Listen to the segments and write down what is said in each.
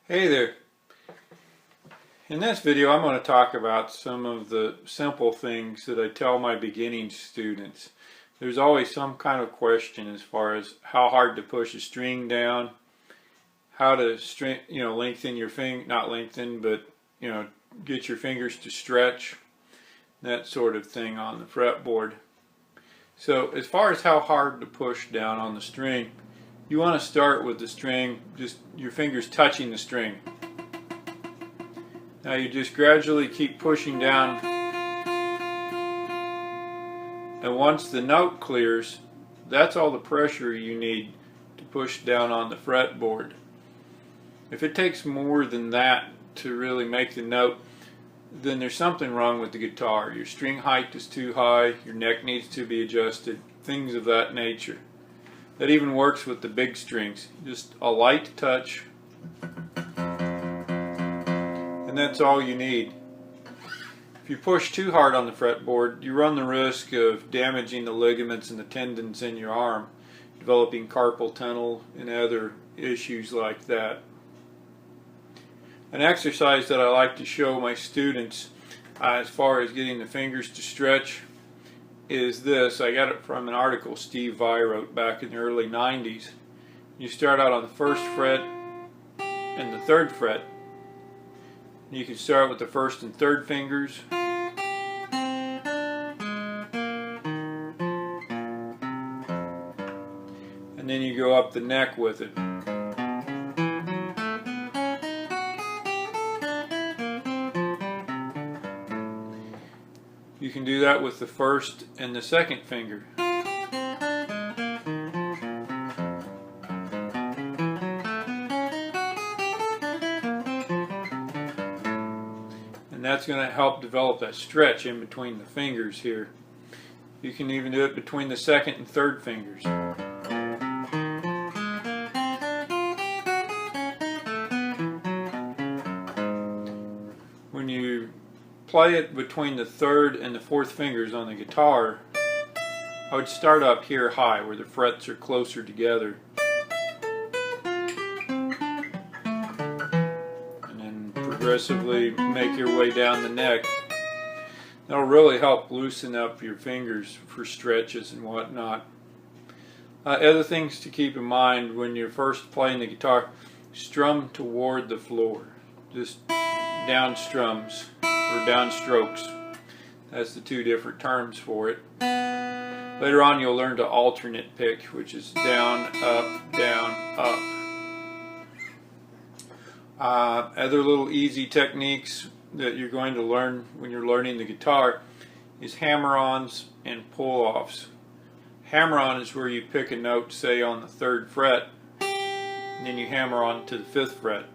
Hey there. In this video I'm going to talk about some of the simple things that I tell my beginning students. There's always some kind of question as far as how hard to push a string down, how to lengthen your finger, not lengthen, but get your fingers to stretch, that sort of thing on the fretboard. So as far as how hard to push down on the string, you want to start with the string, just your fingers touching the string. Now you just gradually keep pushing down, and once the note clears, that's all the pressure you need to push down on the fretboard. If it takes more than that to really make the note, then there's something wrong with the guitar. Your string height is too high, your neck needs to be adjusted, things of that nature. That even works with the big strings. Just a light touch, and that's all you need. If you push too hard on the fretboard, you run the risk of damaging the ligaments and the tendons in your arm, developing carpal tunnel and other issues like that. An exercise that I like to show my students as far as getting the fingers to stretch is this. I got it from an article Steve Vai wrote back in the early 90s. You start out on the first fret and the third fret. You can start with the first and third fingers. And then you go up the neck with it. You can do that with the first and the second finger. And that's going to help develop that stretch in between the fingers here. You can even do it between the second and third fingers. When you play it between the third and the fourth fingers on the guitar, I would start up here high where the frets are closer together, and then progressively make your way down the neck. That'll really help loosen up your fingers for stretches and whatnot. Other things to keep in mind when you're first playing the guitar: strum toward the floor, just down strums or downstrokes. That's the two different terms for it. Later on you'll learn to alternate pick, which is down, up. Other little easy techniques that you're going to learn when you're learning the guitar is hammer-ons and pull-offs. Hammer-on is where you pick a note, say on the third fret, and then you hammer on to the fifth fret.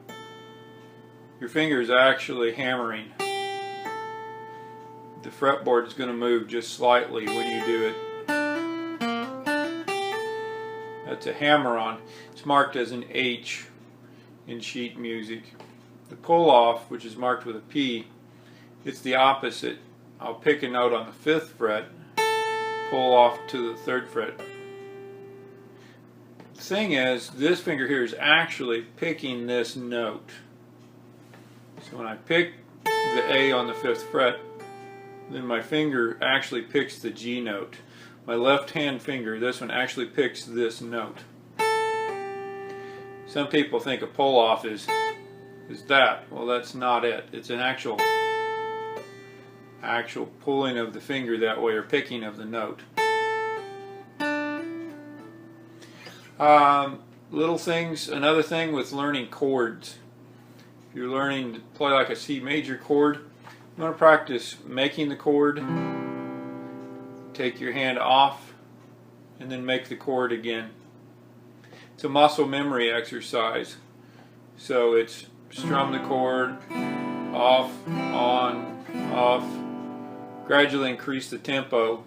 Your finger is actually hammering. The fretboard is going to move just slightly when you do it. That's a hammer-on. It's marked as an H in sheet music. The pull-off, which is marked with a P, it's the opposite. I'll pick a note on the fifth fret, pull off to the third fret. The thing is, this finger here is actually picking this note. So when I pick the A on the fifth fret, then my finger actually picks the G note. My left hand finger, this one, actually picks this note. Some people think a pull-off is that. Well, that's not it. It's an actual pulling of the finger that way, or picking of the note. Little things, another thing with learning chords. If you're learning to play like a C major chord, you want to practice making the chord, take your hand off, and then make the chord again. It's a muscle memory exercise. So it's strum the chord, off, on, off, gradually increase the tempo.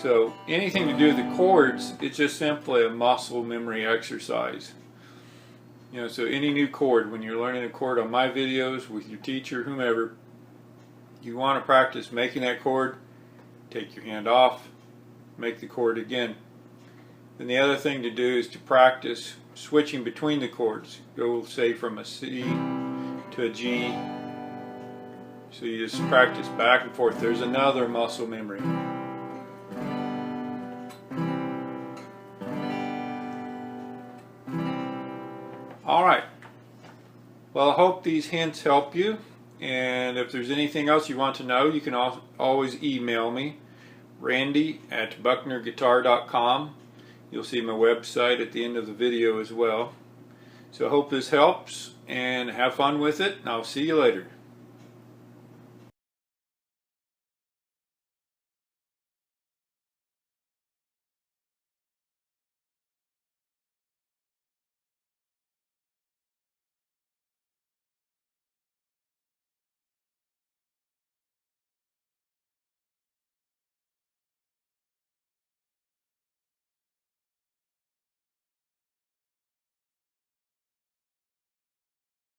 So anything to do with the chords, it's just simply a muscle memory exercise. So any new chord, when you're learning a chord on my videos, with your teacher, whomever, you want to practice making that chord, take your hand off, make the chord again. Then the other thing to do is to practice switching between the chords. Go, say, from a C to a G. So you just practice back and forth. There's another muscle memory. Alright. Well, I hope these hints help you. And if there's anything else you want to know, you can always email me, randy@bucknerguitar.com. You'll see my website at the end of the video as well. So I hope this helps, and have fun with it, and I'll see you later.